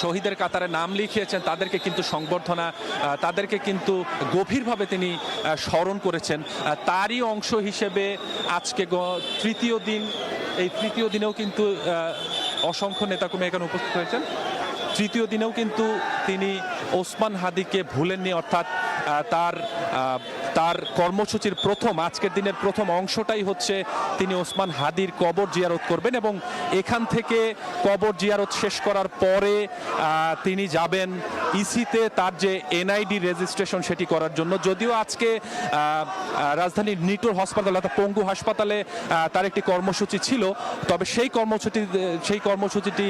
[SPEAKER 3] শহীদের কাতারে নাম লিখিয়েছেন, তাদেরকে কিন্তু সংবর্ধনা, তাদেরকে কিন্তু গভীরভাবে তিনি স্মরণ করেছেন। তারই অংশ হিসেবে আজকে তৃতীয় দিন, এই তৃতীয় দিনেও কিন্তু অসংখ্য নেতাকর্মী এখানে উপস্থিত হয়েছেন। তৃতীয় দিনেও কিন্তু তিনি ওসমান হাদিকে ভুলেননি, অর্থাৎ তার কর্মসূচির আজকের দিনের প্রথম অংশটাই হচ্ছে তিনি ওসমান হাদির কবর জিয়ারত করবেন এবং এখান থেকে কবর জিয়ারত শেষ করার পরে তিনি যাবেন ইসিতে তার যে এনআইডি রেজিস্ট্রেশন সেটি করার জন্য। যদিও আজকে রাজধানীর নিটোর হাসপাতাল অর্থাৎ পঙ্গু হাসপাতালে তার একটি কর্মসূচি ছিল, তবে সেই কর্মসূচিটি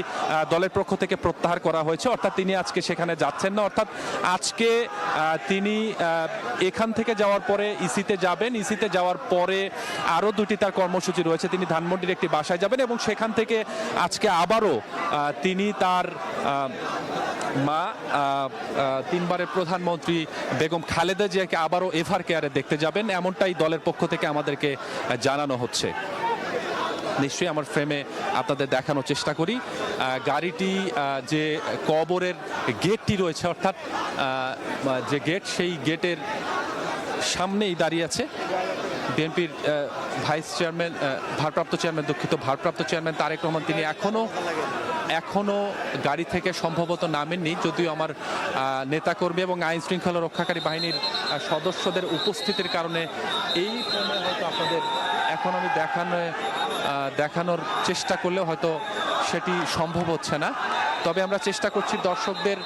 [SPEAKER 3] দলের পক্ষ থেকে প্রত্যাহার করা হয়েছে, অর্থাৎ তিনি আজকে সেখানে যাচ্ছেন না। অর্থাৎ আজকে তিনি এখান থেকে যাওয়ার পরে ইসিতে যাবেন। ইসিতে যাওয়ার পরে আরও দুটি তার কর্মসূচি রয়েছে। তিনি ধানমন্ডির একটি বাসায় যাবেন এবং সেখান থেকে আজকে আবারও তিনি তার মা তিনবারের প্রধানমন্ত্রী বেগম খালেদা জিয়াকে আবারও এভার কেয়ারে দেখতে যাবেন, এমনটাই দলের পক্ষ থেকে আমাদেরকে জানানো হচ্ছে। নিশ্চয়ই আমার ফ্রেমে আপনাদের দেখানোর চেষ্টা করি। গাড়িটি যে কবরের গেটটি রয়েছে, অর্থাৎ যে গেট, সেই গেটের সামনেই দাঁড়িয়ে আছে বিএনপির ভারপ্রাপ্ত চেয়ারম্যান তারেক রহমান। তিনি এখনো গাড়ি থেকে সম্ভবত নামেননি, যদিও আমার নেতাকর্মী এবং আইন শৃঙ্খলা রক্ষাকারী বাহিনীর সদস্যদের উপস্থিতির কারণে এই সময় হয়তো আপনাদের এখন আমি দেখানোর চেষ্টা করলেও হয়তো সেটি সম্ভব হচ্ছে না। তবে আমরা চেষ্টা করছি দর্শকদের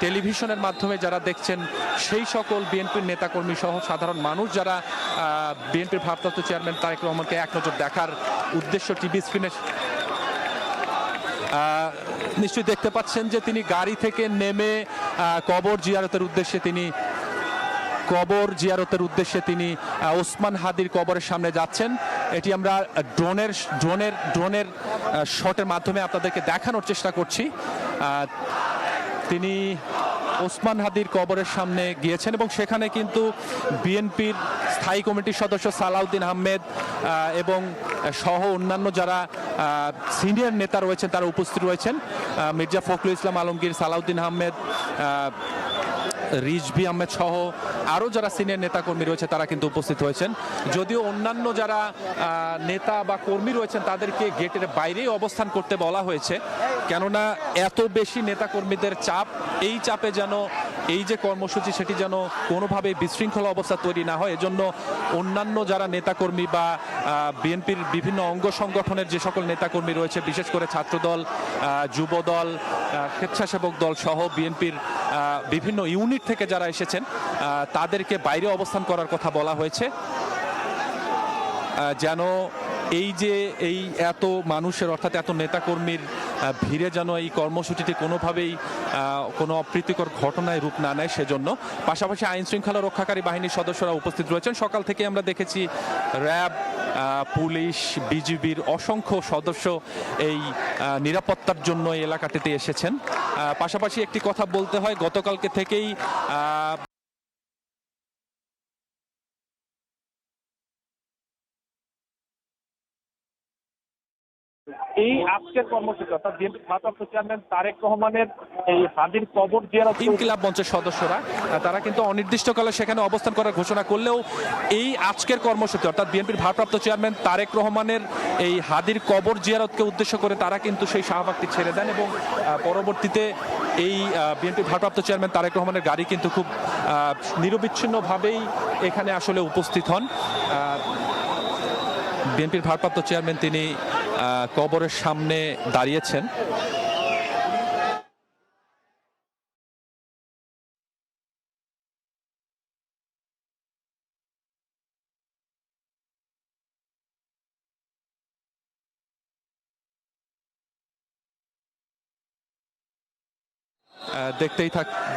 [SPEAKER 3] টেলিভিশনের মাধ্যমে যারা দেখছেন সেই সকল বিএনপির নেতাকর্মী সহ সাধারণ মানুষ যারা বিএনপির ভারপ্রাপ্ত চেয়ারম্যান তারেক রহমানকে এক নজর দেখার উদ্দেশ্য টিভি স্ক্রিনে নিশ্চয়ই দেখতে পাচ্ছেন যে তিনি গাড়ি থেকে নেমে কবর জিয়ারতের উদ্দেশ্যে তিনি ওসমান হাদির কবরের সামনে যাচ্ছেন। এটি আমরা ড্রোনের শটের মাধ্যমে আপনাদেরকে দেখানোর চেষ্টা করছি। তিনি ওসমান হাদির কবরের সামনে গিয়েছেন এবং সেখানে কিন্তু বিএনপির স্থায়ী কমিটির সদস্য সালাউদ্দিন আহমেদ এবং সহ অন্যান্য যারা সিনিয়র নেতা রয়েছেন তারা উপস্থিত রয়েছেন। মির্জা ফখরুল ইসলাম আলমগীর, সালাউদ্দিন আহমেদ, রিজভি আহমেদ সহ আরও যারা সিনিয়র নেতাকর্মী রয়েছে তারা কিন্তু উপস্থিত হয়েছেন। যদিও অন্যান্য যারা নেতা বা কর্মী রয়েছেন তাদেরকে গেটের বাইরেই অবস্থান করতে বলা হয়েছে, কেননা এত বেশি নেতাকর্মীদের চাপ, এই চাপে যেন এই যে কর্মসূচি সেটি যেন কোনোভাবে বিশৃঙ্খলা অবস্থা তৈরি না হয়, এজন্য অন্যান্য যারা নেতাকর্মী বা বিএনপির বিভিন্ন অঙ্গ সংগঠনের যে সকল নেতাকর্মী রয়েছে, বিশেষ করে ছাত্রদল, যুবদল, স্বেচ্ছাসেবক দল সহ বিএনপির বিভিন্ন ইউনিট থেকে যারা এসেছেন তাদেরকে বাইরে অবস্থান করার কথা বলা হয়েছে, যেন এই এত মানুষের অর্থাৎ এত নেতাকর্মীর ভিড়ে যেন এই কর্মসূচিটি কোনোভাবেই কোনো অপ্রীতিকর ঘটনায় রূপ না নেয় সেজন্য। পাশাপাশি আইন শৃঙ্খলা রক্ষাকারী বাহিনীর সদস্যরা উপস্থিত রয়েছেন। সকাল থেকে আমরা দেখেছি র্যাব, পুলিশ, বিজিবির অসংখ্য সদস্য এই নিরাপত্তার জন্য এই এলাকাটিতে এসেছেন। পাশাপাশি একটি কথা বলতে হয়, গতকালকে থেকেই
[SPEAKER 4] এই আজকের কর্মসূচি অর্থাৎ বিএনপির ভারপ্রাপ্ত চেয়ারম্যান তারেক রহমানের এই হাদির কবর জিয়ারত
[SPEAKER 3] ইনকিলাব মঞ্চের সদস্যরা তারা কিন্তু অনির্দিষ্টকালে সেখানে অবস্থান করার ঘোষণা করলেও এই আজকের কর্মসূচি অর্থাৎ বিএনপির ভারপ্রাপ্ত চেয়ারম্যান তারেক রহমানের এই হাদির কবর জিয়ারতকে উদ্দেশ্য করে তারা কিন্তু সেই শাহবাগটি ছেড়ে দেন এবং পরবর্তীতে এই বিএনপির ভারপ্রাপ্ত চেয়ারম্যান তারেক রহমানের গাড়ি কিন্তু খুব নিরবিচ্ছিন্নভাবেই এখানে আসলে উপস্থিত হন। বিএনপির ভারপ্রাপ্ত চেয়ারম্যান তিনি কবরের সামনে দাঁড়িয়েছেন।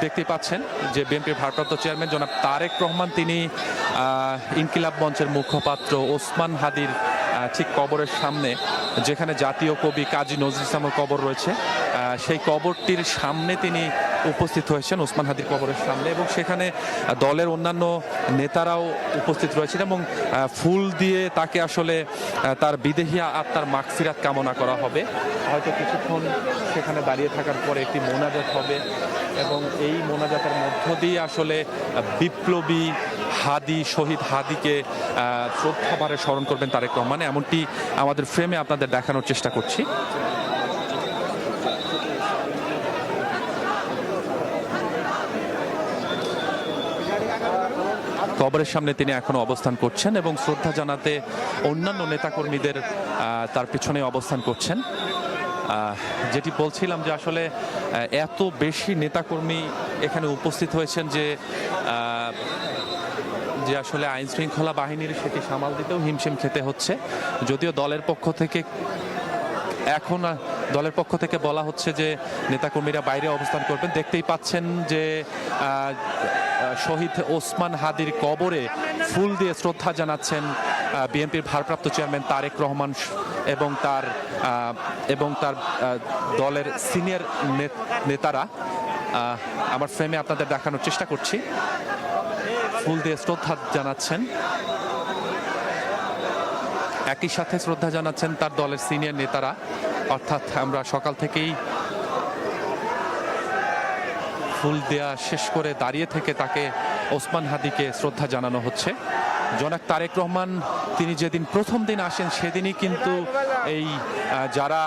[SPEAKER 3] দেখতেই পাচ্ছেন যে বিএনপির ভারপ্রাপ্ত চেয়ারম্যান জনাব তারেক রহমান তিনি ইনকিলাব মঞ্চের মুখপাত্র ওসমান হাদির ঠিক কবরের সামনে, যেখানে জাতীয় কবি কাজী নজরুল ইসলামের কবর রয়েছে, সেই কবরটির সামনে তিনি উপস্থিত হয়েছেন, ওসমান হাদির কবরের সামনে, এবং সেখানে দলের অন্যান্য নেতারাও উপস্থিত রয়েছেন এবং ফুল দিয়ে তাকে আসলে তার বিদেহী আত্মার মাগফিরাত কামনা করা হবে। হয়তো কিছুক্ষণ সেখানে দাঁড়িয়ে থাকার পরে একটি মোনাজাত হবে এবং এই মোনাজাতের মধ্য দিয়ে আসলে বিপ্লবী হাদি, শহীদ হাদিকে শ্রদ্ধাভরে স্মরণ করবেন তারেক রহমান, এমনটি আমাদের ফ্রেমে আপনাদের দেখানোর চেষ্টা করছি। কবরের সামনে তিনি এখনো অবস্থান করছেন এবং শ্রদ্ধা জানাতে অন্যান্য নেতাকর্মীদের তার পিছনে অবস্থান করছেন। যেটি বলছিলাম যে আসলে এত বেশি নেতাকর্মী এখানে উপস্থিত হয়েছেন যে আসলে আইন শৃঙ্খলা বাহিনীর সেটি সামাল দিতেও হিমশিম খেতে হচ্ছে। যদিও দলের পক্ষ থেকে বলা হচ্ছে যে নেতাকর্মীরা বাইরে অবস্থান করবেন। দেখতেই পাচ্ছেন যে শহীদ ওসমান হাদির কবরে ফুল দিয়ে শ্রদ্ধা জানাচ্ছেন বিএনপির ভারপ্রাপ্ত চেয়ারম্যান তারেক রহমান এবং তার দলের সিনিয়র নেতারা। আমার ফ্রেমে আপনাদের দেখানোর চেষ্টা করছি, ফুল দিয়ে শ্রদ্ধা জানাচ্ছেন। একই সাথে শ্রদ্ধা জানাচ্ছেন তার দলের সিনিয়র নেতারা, অর্থাৎ আমরা সকাল থেকেই ফুল দেয়া শেষ করে দাঁড়িয়ে থেকে তাকে ওসমান হাদিকে শ্রদ্ধা জানানো হচ্ছে। জনাব তারেক রহমান তিনি যেদিন প্রথম দিন আসেন সেদিনই কিন্তু এই যারা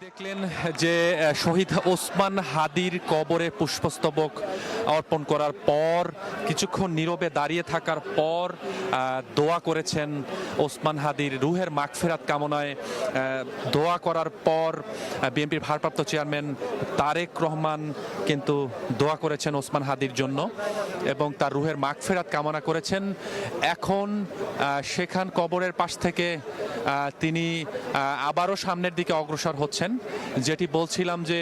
[SPEAKER 3] দেখলেন যে শহীদ ওসমান হাদির কবরে পুষ্পস্তবক অর্পণ করার পর কিছুক্ষণ নীরবে দাঁড়িয়ে থাকার পর দোয়া করেছেন ওসমান হাদির রুহের মাগফিরাত কামনায়। দোয়া করার পর বিএনপির ভারপ্রাপ্ত চেয়ারম্যান তারেক রহমান কিন্তু দোয়া করেছেন ওসমান হাদির জন্য এবং তার রুহের মাগফিরাত কামনা করেছেন। এখন সেখান কবরের পাশ থেকে তিনি আবারও সামনের দিকে অগ্রসর হচ্ছেন। যেটি বলছিলাম যে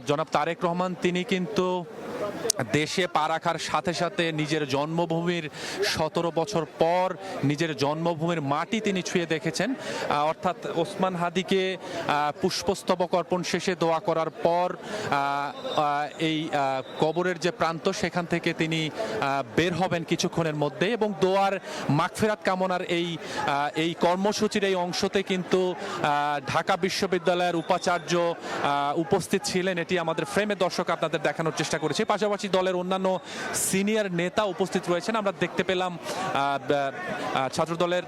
[SPEAKER 3] জনাব তারেক রহমান তিনি কিন্তু দেশে পা রাখার সাথে সাথে নিজের জন্মভূমির 17 বছর পর নিজের জন্মভূমির মাটি তিনি ছুঁয়ে দেখেছেন। অর্থাৎ ওসমান হাদিকে পুষ্পস্তবক অর্পণ শেষে দোয়া করার পর এই কবরের যে প্রান্ত সেখান থেকে তিনি বের হবেন কিছুক্ষণের মধ্যে এবং দোয়ার মাগফিরাত কামনার এই কর্মসূচির এই অংশতে কিন্তু ঢাকা বিশ্ববিদ্যালয়ের উপাচার্য উপস্থিত ছিলেন। এটি আমাদের ফ্রেমে দর্শক আপনাদের দেখানোর চেষ্টা করেছি। পাশাপাশি পাশাপাশি দলের অন্যান্য সিনিয়র নেতা উপস্থিত রয়েছেন। আমরা দেখতে পেলাম ছাত্র দলের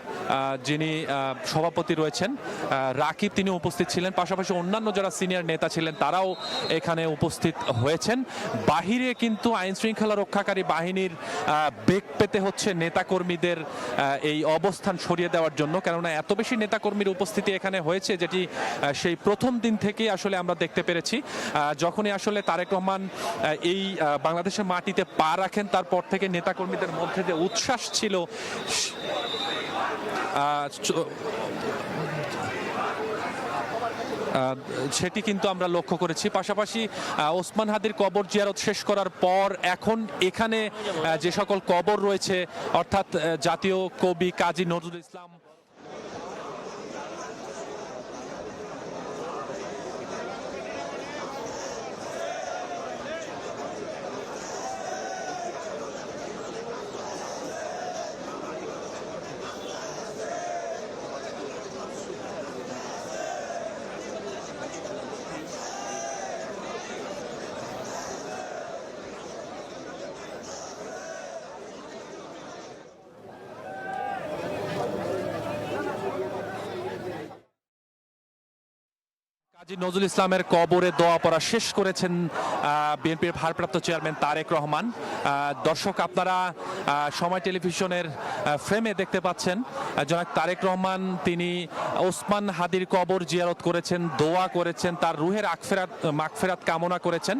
[SPEAKER 3] যিনি সভাপতি রয়েছেন রাকিব, তিনি উপস্থিত ছিলেন। পাশাপাশি অন্যান্য যারা সিনিয়র নেতা ছিলেন তারাও এখানে উপস্থিত হয়েছেন। বাহিরে কিন্তু আইন শৃঙ্খলা রক্ষাকারী বাহিনীর বেগ পেতে হচ্ছে নেতাকর্মীদের এই অবস্থান সরিয়ে দেওয়ার জন্য, কেননা এত বেশি নেতাকর্মীর উপস্থিতি এখানে হয়েছে, যেটি সেই প্রথম দিন থেকেই আসলে আমরা দেখতে পেরেছি। যখনই আসলে তারেক রহমান এই বাংলাদেশের মাটিতে পা রাখেন তারপর থেকে নেতাকর্মীদের মধ্যে যে উচ্ছ্বাস ছিল সেটি কিন্তু আমরা লক্ষ্য করেছি। পাশাপাশি ওসমান হাদির কবর জিয়ারত শেষ করার পর এখন এখানে যে সকল কবর রয়েছে, অর্থাৎ জাতীয় কবি কাজী নজরুল ইসলাম, কাজী নজরুল ইসলামের কবরে দোয়া পড়া শেষ করেছেন বিএনপির ভারপ্রাপ্ত চেয়ারম্যান তারেক রহমান। দর্শক, আপনারা সময় টেলিভিশনের ফ্রেমে দেখতে পাচ্ছেন জনাব তারেক রহমান তিনি ওসমান হাদির কবর জিয়ারত করেছেন, দোয়া করেছেন, তার রুহের মাগফিরাত কামনা করেছেন।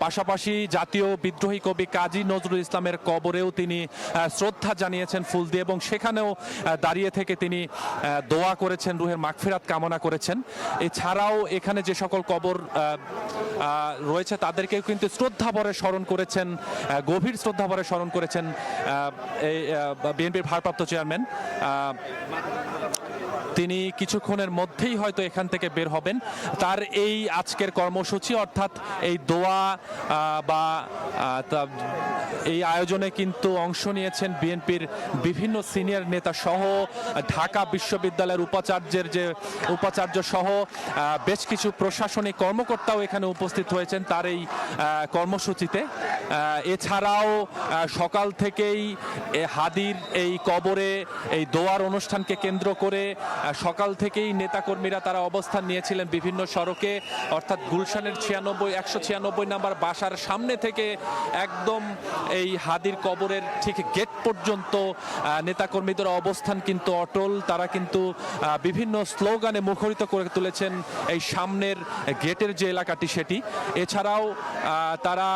[SPEAKER 3] পাশাপাশি জাতীয় বিদ্রোহী কবি কাজী নজরুল ইসলামের কবরেও তিনি শ্রদ্ধা জানিয়েছেন ফুল দিয়ে, এবং সেখানেও দাঁড়িয়ে থেকে তিনি দোয়া করেছেন, রুহের মাগফিরাত কামনা করেছেন। এছাড়াও এখানে যে সকল কবর রয়েছে তাদেরকেও কিন্তু শ্রদ্ধাভরে স্মরণ করেছেন, গভীর শ্রদ্ধাভরে স্মরণ করেছেন এই বিএনপির ভারপ্রাপ্ত চেয়ারম্যান। তিনি কিছুক্ষণের মধ্যেই হয়তো এখান থেকে বের হবেন। তার এই আজকের কর্মসূচি অর্থাৎ এই দোয়া বা এই আয়োজনে কিন্তু অংশ নিয়েছেন বিএনপির বিভিন্ন সিনিয়র নেতা সহ ঢাকা বিশ্ববিদ্যালয়ের উপাচার্য সহ বেশ কিছু প্রশাসনিক কর্মকর্তাও এখানে উপস্থিত হয়েছেন তার এই কর্মসূচিতে। এছাড়াও সকাল থেকেই হাদির এই কবরে এই দোয়ার অনুষ্ঠানকে কেন্দ্র করে সকাল থেকেই নেতাকর্মীরা তারা অবস্থান নিয়েছিলেন বিভিন্ন সড়কে, অর্থাৎ গুলশানের 196 নাম্বার বাসার সামনে থেকে একদম এই হাদির কবরের ঠিক গেট পর্যন্ত নেতাকর্মীদের অবস্থান কিন্তু অটল। তারা কিন্তু বিভিন্ন স্লোগানে মুখরিত করে তুলেছেন এই সামনের গেটের যে এলাকাটি সেটি। এছাড়াও তারা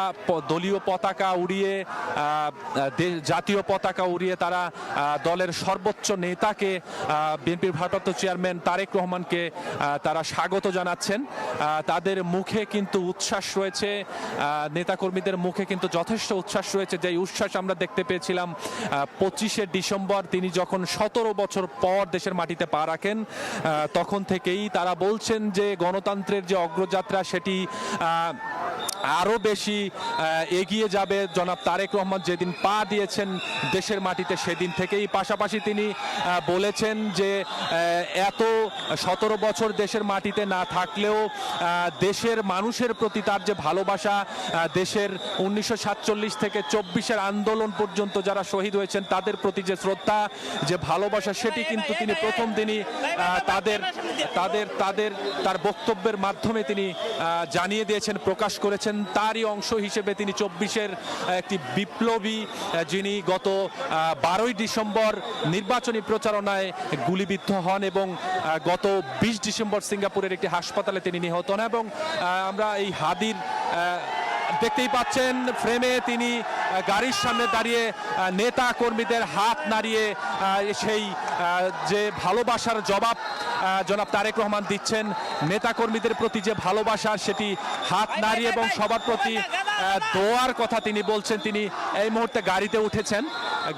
[SPEAKER 3] দলীয় পতাকা উড়িয়ে, জাতীয় পতাকা উড়িয়ে তারা দলের সর্বোচ্চ নেতাকে বিএনপির ভারপ্রাপ্ত চেয়ারম্যান তারেক রহমানকে তারা স্বাগত জানাচ্ছেন। তাদের মুখে কিন্তু উচ্ছ্বাস রয়েছে, নেতাকর্মীদের মুখে কিন্তু যথেষ্ট উচ্ছ্বাস রয়েছে। যে উচ্ছ্বাস আমরা দেখতে পেয়েছিলাম 25শে ডিসেম্বর তিনি যখন 17 বছর পর দেশের মাটিতে পা রাখেন, তখন থেকেই তারা বলছেন যে গণতন্ত্রের যে অগ্রযাত্রা সেটি আরো বেশি এগিয়ে যাবে। জনাব তারেক রহমান যেদিন পা দিয়েছেন দেশের মাটিতে সেদিন থেকেই। পাশাপাশি তিনি বলেছেন যে এত 17 বছর দেশের মাটিতে না থাকলেও দেশের মানুষের প্রতি তার যে ভালোবাসা, দেশের 1947 থেকে 24-এর আন্দোলন পর্যন্ত যারা শহীদ হয়েছেন তাদের প্রতি যে শ্রদ্ধা, যে ভালোবাসা, সেটি কিন্তু তিনি প্রথম দিনই তার বক্তব্যের মাধ্যমে তিনি জানিয়ে দিয়েছেন, প্রকাশ করেছেন। তারই অংশ হিসেবে তিনি 24-এর একটি বিপ্লবী যিনি গত 12ই ডিসেম্বর নির্বাচনী প্রচারণায় গুলিবিদ্ধ হন এবং গত 20 ডিসেম্বর সিঙ্গাপুরের একটি হাসপাতালে তিনি নিহত হন। এবং আমরা এই হাদির দেখতেই পাচ্ছেন ফ্রেমে তিনি গাড়ির সামনে দাঁড়িয়ে নেতা কর্মীদের হাত নাড়িয়ে সেই যে ভালোবাসার জবাব জনাব তারেক রহমান দিচ্ছেন, নেতা কর্মীদের প্রতি যে ভালোবাসা সেটি হাত নাড়িয়ে এবং সবার প্রতি দোয়ার কথা তিনি বলছেন। তিনি এই মুহূর্তে গাড়িতে উঠেছেন।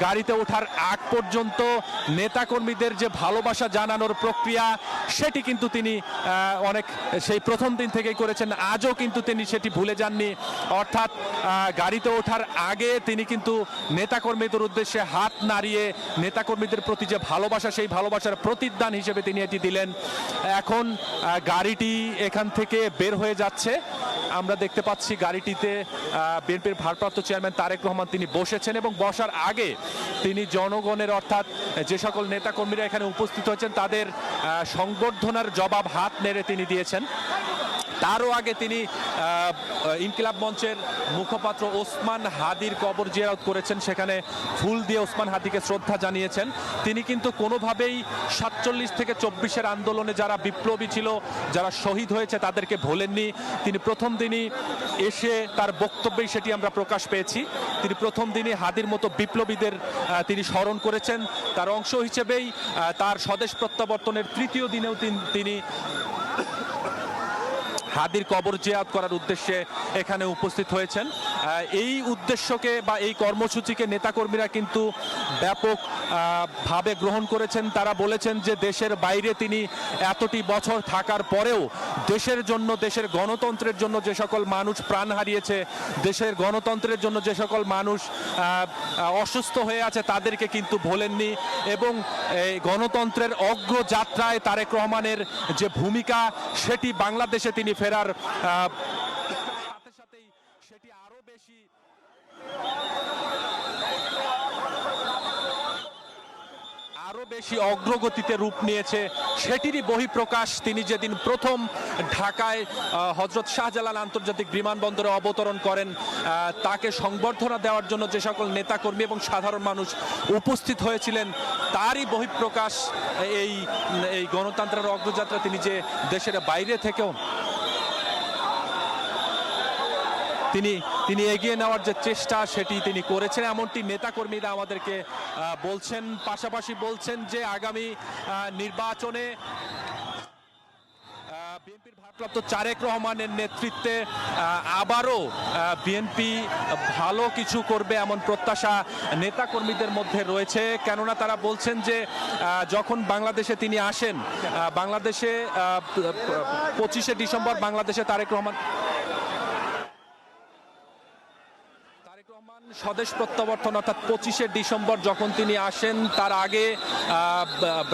[SPEAKER 3] গাড়িতে ওঠার আগ পর্যন্ত নেতাকর্মীদের যে ভালোবাসা জানানোর প্রক্রিয়া সেটি কিন্তু তিনি অনেক সেই প্রথম দিন থেকেই করেছেন। আজও কিন্তু তিনি সেটি ভুলে যাননি। অর্থাৎ গাড়িতে ওঠার আগে তিনি কিন্তু নেতাকর্মীদের উদ্দেশ্যে হাত নাড়িয়ে নেতাকর্মীদের প্রতি যে ভালোবাসা সেই ভালোবাসার প্রতিদান হিসেবে তিনি এটি দিলেন। এখন গাড়িটি এখান থেকে বের হয়ে যাচ্ছে। আমরা দেখতে পাচ্ছি গাড়িটিতে বিএনপির ভারপ্রাপ্ত চেয়ারম্যান তারেক রহমান তিনি বসেছেন এবং বসার আগে তিনি জনগণের অর্থাৎ যে সকল নেতাকর্মীরা এখানে উপস্থিত হয়েছেন তাদের সংবর্ধনার জবাব হাত নেড়ে তিনি দিয়েছেন। তারও আগে তিনি ইনকিলাব মঞ্চের মুখপাত্র ওসমান হাদির কবর জিয়ারত করেছেন, সেখানে ফুল দিয়ে ওসমান হাদিকে শ্রদ্ধা জানিয়েছেন। তিনি কিন্তু কোনোভাবেই 47 থেকে 24-এর আন্দোলনে যারা বিপ্লবী ছিল, যারা শহীদ হয়েছে তাদেরকে ভোলেননি। তিনি প্রথম দিনই এসে তার বক্তব্যেই সেটি আমরা প্রকাশ পেয়েছি। তিনি প্রথম দিনই হাদির মতো বিপ্লবীদের তিনি স্মরণ করেছেন। তার অংশ হিসেবেই তার স্বদেশ প্রত্যাবর্তনের তৃতীয় দিনেও তিনি হাদির কবর জিয়ারত করার উদ্দেশ্যে এখানে উপস্থিত হয়েছেন। এই উদ্দেশ্যকে বা এই কর্মসূচিকে নেতাকর্মীরা কিন্তু ব্যাপক ভাবে গ্রহণ করেছেন। তারা বলেছেন যে দেশের বাইরে তিনি এতটি বছর থাকার পরেও দেশের জন্য, দেশের গণতন্ত্রের জন্য যে সকল মানুষ প্রাণ হারিয়েছে, দেশের গণতন্ত্রের জন্য যে সকল মানুষ অসুস্থ হয়ে আছে তাদেরকে কিন্তু ভোলেননি এবং এই গণতন্ত্রের অগ্রযাত্রায় তারেক রহমানের যে ভূমিকা সেটি বাংলাদেশে তিনি ফেরার সাথে সাথেই সেটি আরো বেশি অগ্রগতিতে রূপ নিয়েছে, সেটিরই বহিঃপ্রকাশ তিনি যেদিন প্রথম ঢাকায় হযরত শাহজালাল আন্তর্জাতিক বিমানবন্দরে অবতরণ করেন। তাকে সংবর্ধনা দেওয়ার জন্য যে সকল নেতাকর্মী এবং সাধারণ মানুষ উপস্থিত হয়েছিলেন তারই বহিঃপ্রকাশ এই গণতন্ত্রের অগ্রযাত্রা। তিনি যে দেশের বাইরে থেকেও তিনি এগিয়ে নেওয়ার যে চেষ্টা সেটি তিনি করেছেন, এমনটি নেতাকর্মীরা আমাদেরকে বলছেন। পাশাপাশি বলছেন যে আগামী নির্বাচনে বিএনপির ভারপ্রাপ্ত তারেক রহমানের নেতৃত্বে আবারও বিএনপি ভালো কিছু করবে এমন প্রত্যাশা নেতাকর্মীদের মধ্যে রয়েছে। কেননা তারা বলছেন যে যখন বাংলাদেশে তিনি আসেন, বাংলাদেশে 25শে ডিসেম্বর বাংলাদেশে তারেক রহমান স্বদেশ প্রত্যাবর্তন অর্থাৎ 25শে ডিসেম্বর যখন তিনি আসেন, তার আগে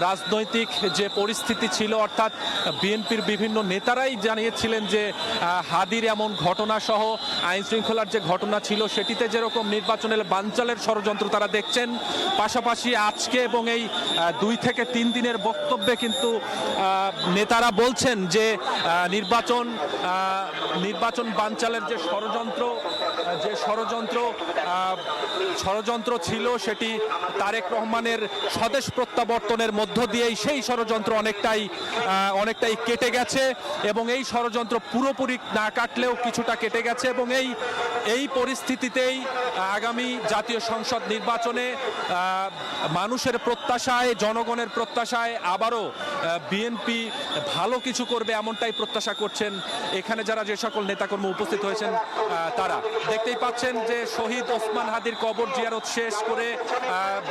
[SPEAKER 3] রাজনৈতিক যে পরিস্থিতি ছিল অর্থাৎ বিএনপির বিভিন্ন নেতারাই জানিয়েছিলেন যে হাদির এমন ঘটনা সহ আইন শৃঙ্খলার যে ঘটনা ছিল সেটিতে যেরকম নির্বাচনের বানচালের ষড়যন্ত্র তারা দেখছেন। পাশাপাশি আজকে এবং এই 2 থেকে 3 দিনের বক্তব্যে কিন্তু নেতারা বলছেন যে নির্বাচন বানচালের যে ষড়যন্ত্র ছিল সেটি তারেক রহমানের স্বদেশ প্রত্যাবর্তনের মধ্য দিয়েই সেই ষড়যন্ত্র অনেকটাই কেটে গেছে এবং এই ষড়যন্ত্র পুরোপুরি না কাটলেও কিছুটা কেটে গেছে এবং এই পরিস্থিতিতেই আগামী জাতীয় সংসদ নির্বাচনে মানুষের প্রত্যাশায়, জনগণের প্রত্যাশায় আবারও বিএনপি ভালো কিছু করবে এমনটাই প্রত্যাশা করছেন এখানে যারা যে সকল নেতাকর্মী উপস্থিত হয়েছেন তারা। দেখতেই পাচ্ছেন যে শহীদ ওসমান হাদির কবর জিয়ারত শেষ করে,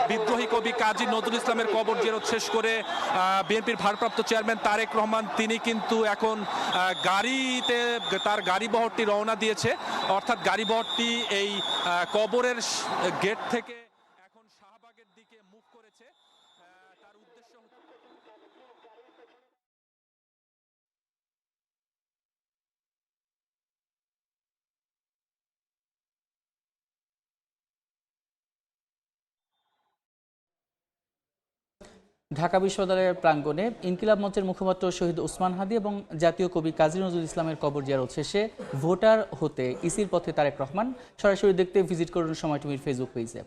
[SPEAKER 3] বিদ্রোহী কবি কাজী নজরুল ইসলামের কবর জিয়ারত শেষ করে বিএনপির ভারপ্রাপ্ত চেয়ারম্যান তারেক রহমান তিনি কিন্তু এখন তার গাড়িবহরটি রওনা দিয়েছে। অর্থাৎ গাড়িবহরটি এই কবরের গেট থেকে এখন শাহবাগের দিকে মুভ করেছে। তার উদ্দেশ্য
[SPEAKER 1] ঢাকা বিশ্ববিদ্যালয়ের প্রাঙ্গণে ইনকিলাব মঞ্চের মুখপাত্র শহীদ ওসমান হাদি এবং জাতীয় কবি কাজী নজরুল ইসলামের কবর জিয়ারত শেষে ভোটার হতে ইসির পথে তারেক রহমান। সরাসরি দেখতে ভিজিট করুন সময় টিভির ফেসবুক পেজে।